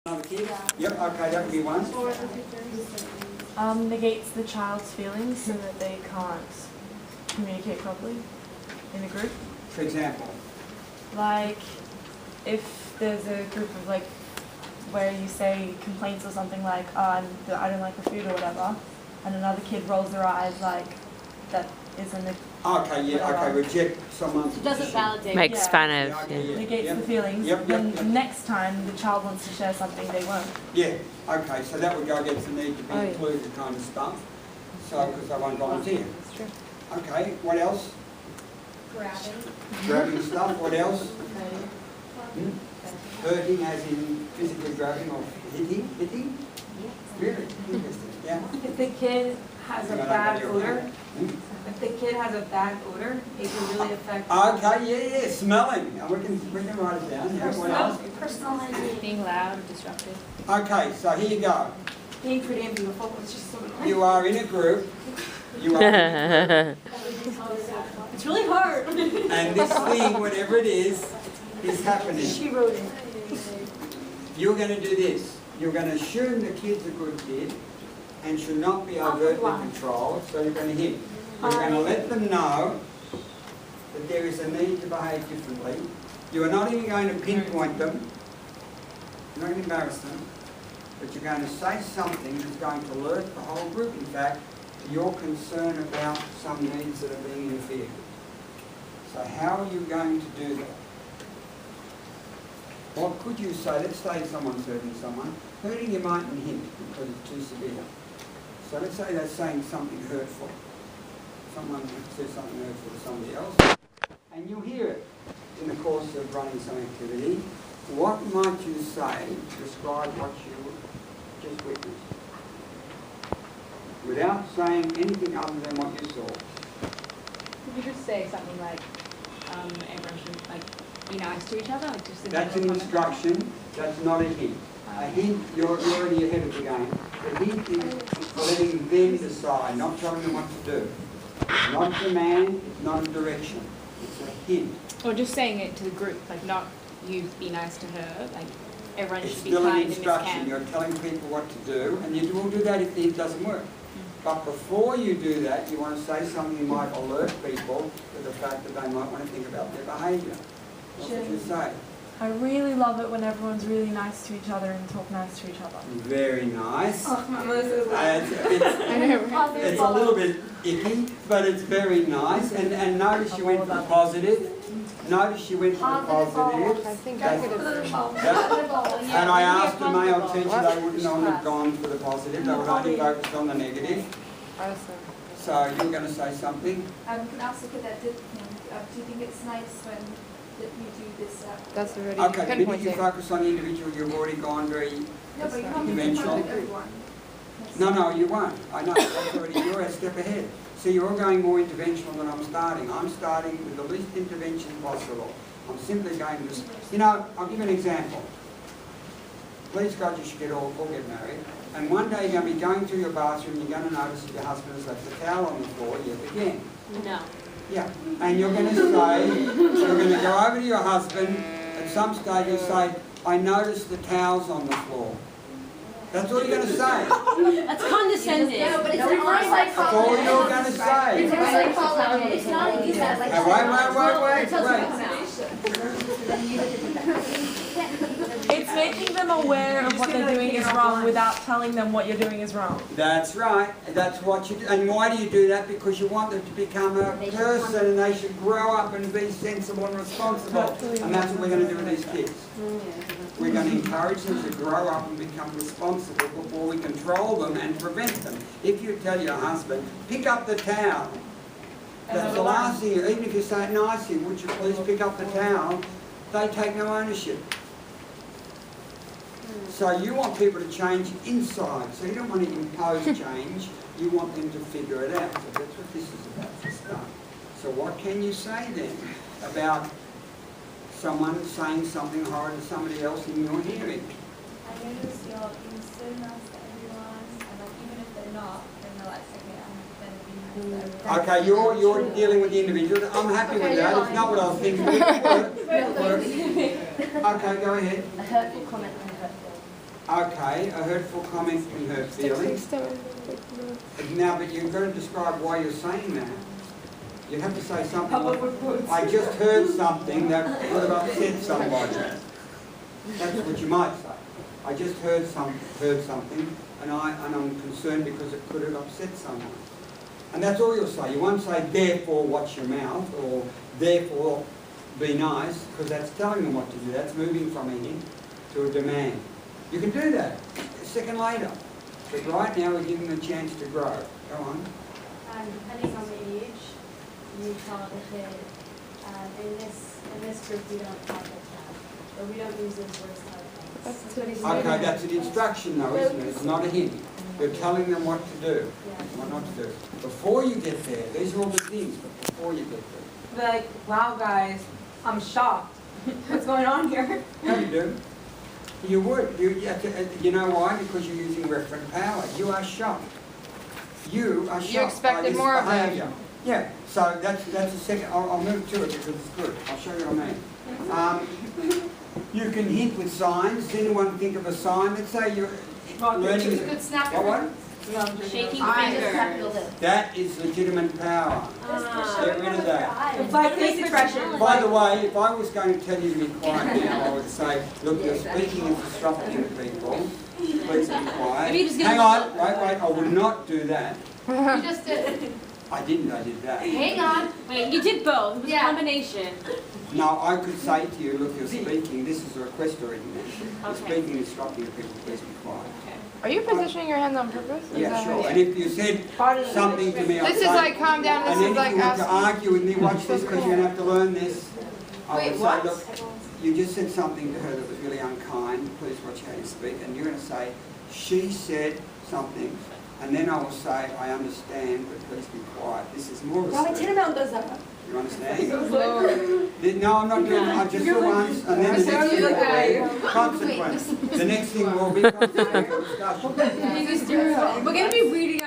Another kid? Yep, okay, that would be one. Negates the child's feelings so that they can't communicate properly in a group. For example? Like, if there's a group of, like, where you say complaints or something like, I don't like the food or whatever, and another kid rolls their eyes like, that isn't a... Okay, yeah, okay, reject someone's It doesn't position. validate. Makes fun of. Yeah, okay, yeah. Negates Yep. the feelings, Yep, then yep. next time the child wants to share something, they won't. Yeah, okay, so that would go against the need to be Oh, yeah. included kind of stuff. So, because they won't volunteer. That's true. Okay, what else? Grabbing. Grabbing stuff, what else? Hurting as in physically grabbing or hitting? Hitting? Really? Interesting, yeah. If the kid has a Yeah, bad like odor, Hmm? if the kid has a bad odor, it can really affect. Okay, yeah, smelling. We can write it down, yeah, what else? Personal hygiene. Being loud or disruptive. Okay, so here you go. Being pretty and beautiful, it's just so annoying. You are in a group. You are in a It's really hard. group, and this thing, whatever it is happening. She wrote it. You're going to do this. You're going to assume the kid's a good kid and should not be overtly controlled, so you're going to hit. You're going to let them know that there is a need to behave differently. You are not even going to pinpoint them. You're not going to embarrass them. But you're going to say something that's going to alert the whole group, in fact, to your concern about some needs that are being interfered with. So how are you going to do that? What could you say? Let's say someone's hurting someone. Hurting you mightn't hint because it's too severe. So let's say they're saying something hurtful. Someone says something hurtful to somebody else, and you hear it in the course of running some activity. What might you say to describe what you just witnessed? Without saying anything other than what you saw. Could you just say something like, everyone should be nice to each other? Like just That's an instruction, that's not a hint. A hint, you're already ahead of the game. The hint is letting them decide, not telling them what to do. It's not a command, it's not a direction. It's a hint. Or just saying it to the group, like not you be nice to her, like everyone It's should be still an kind and instruction. miscount. You're telling people what to do, and you will do that if the hint doesn't work. But before you do that, you want to say something that might alert people to the fact that they might want to think about their behaviour. What would you say? I really love it when everyone's really nice to each other and talk nice to each other. Very nice. Oh, Melissa's It's a little bit icky, but it's very nice. And notice you went for the positive. Notice you went for the positive. I think I could have. And I asked the male teacher, they wouldn't have gone for the positive. They would only focus on the negative. So you're going to say something? Can I also put that, do you think it's nice when that you do this? That's already Okay, the minute you pinpointing. focus on the individual, you've already gone very... No, but you can't be Conventional. with everyone. No, you won't. I know. That's already, you're a step ahead. So you're going more interventional than I'm starting. I'm starting with the least intervention possible. I'm simply going to... You know, I'll give you an example. Please God, you should get all get married. And one day you're going to be going through your bathroom and you're going to notice that your husband has left the towel on the floor yet again. No. Yeah. And you're going to say, you're going to go over to your husband, at some stage you'll say, I noticed the towels on the floor. That's all you're going to say. That's condescending. No, but it's Don't not reverse like That's all you're going to say. It's psychology. It's not like you said, like. Now, wait. It's making them aware of what they're doing is wrong without telling them what you're doing is wrong. That's right. That's what you do. And why do you do that? Because you want them to become a person and they should grow up and be sensible and responsible. And that's what we're going to do with these kids. We're going to encourage them to grow up and become responsible before we control them and prevent them. If you tell your husband, pick up the towel, that's the last thing, even if you say it nicely, would you please pick up the towel, they take no ownership. So you want people to change inside, so you don't want to impose change, you want them to figure it out. So that's what this is about for start. So what can you say then about someone saying something horrid to somebody else in your hearing? I notice you're being so nice to everyone, and like, even if they're not, then they're like, okay, I'm going to be nice to everyone. Okay, you're dealing with the individual. I'm happy with that. It's not what I was thinking. Okay, go ahead. A hurtful comment and a hurtful Okay, a hurtful comment can hurt feelings. Now, but you've got to describe why you're saying that. You have to say something like, I just heard something that would have upset somebody. That's what you might say. I just heard something and I'm concerned because it could have upset someone. And that's all you'll say. You won't say, therefore watch your mouth, or therefore be nice, because that's telling them what to do. That's moving from a hint to a demand. You can do that a second later. But right now we're giving them a chance to grow. Go on. Depending on the age, you tell the kid, in this group we don't talk like that, or we don't use those words type things. That's what he's saying. Okay, that's an instruction though, isn't it? It's not a hint. You're telling them what to do, Yeah. what not to do. Before you get there, these are all the things, but before you get there. Be like, wow guys, I'm shocked. What's going on here? No, you do. You would. You know why? Because you're using referent power. You are shocked. You are shocked. You expected by this more of them. behaviour. Yeah, so that's a second. I'll move to it because it's good. I'll show you what I mean. You can hint with signs. Does anyone think of a sign? Let's say you're learning. Good snap. What? Shaking fingers. That is legitimate power. Get rid of that. By face expression. By the way, if I was going to tell you to be quiet now, I would say, look, your speaking is disrupting people. Please be quiet. Hang on, wait, I would not do that. You just did. I didn't, I did that. Hang on. Wait, you did both. It was a combination. No, I could say to you, look, you're speaking, this is a request already now. You're Okay. speaking and disrupting people, please be quiet. Are you positioning your hands on purpose? Is Yeah, that sure. how And if you said something to me, I'd This is say, like calm down, this and then is if like you want to asking. argue with me, watch this because you're going to have to learn this. I Wait, would say, what? look, you just said something to her that was really unkind. Please watch how you speak. And you're going to say, she said something. And then I will say, I understand, but please be quiet. This is more respect. You understand? No, I'm not doing it. Just for once. And then the next thing will be consequence. The next thing will be consequential discussion. We're going to be reading